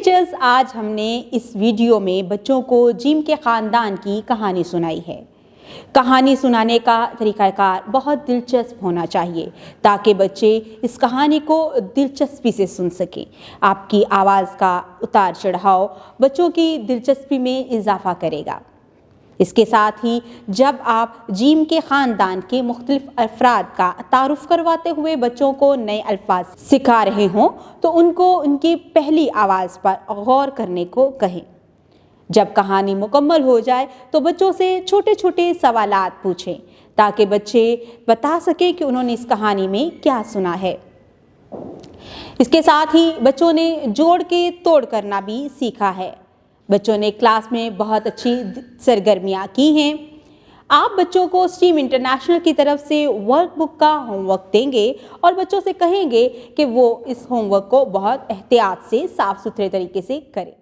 Teachers, आज हमने इस वीडियो में बच्चों को जिम के ख़ानदान की कहानी सुनाई है। कहानी सुनाने का तरीक़ाकार बहुत दिलचस्प होना चाहिए ताकि बच्चे इस कहानी को दिलचस्पी से सुन सकें। आपकी आवाज़ का उतार चढ़ाव बच्चों की दिलचस्पी में इजाफ़ा करेगा। इसके साथ ही जब आप जिम के ख़ानदान के मुख्तलिफ अफराद का तारुफ करवाते हुए बच्चों को नए अल्फाज सिखा रहे हों तो उनको उनकी पहली आवाज़ पर गौर करने को कहें। जब कहानी मुकम्मल हो जाए तो बच्चों से छोटे छोटे सवालात पूछें ताकि बच्चे बता सकें कि उन्होंने इस कहानी में क्या सुना है। इसके साथ ही बच्चों ने जोड़ के तोड़ करना भी सीखा है। बच्चों ने क्लास में बहुत अच्छी सरगर्मियाँ की हैं। आप बच्चों को स्ट्रीम इंटरनेशनल की तरफ से वर्कबुक का होमवर्क देंगे और बच्चों से कहेंगे कि वो इस होमवर्क को बहुत एहतियात से साफ़ सुथरे तरीके से करें।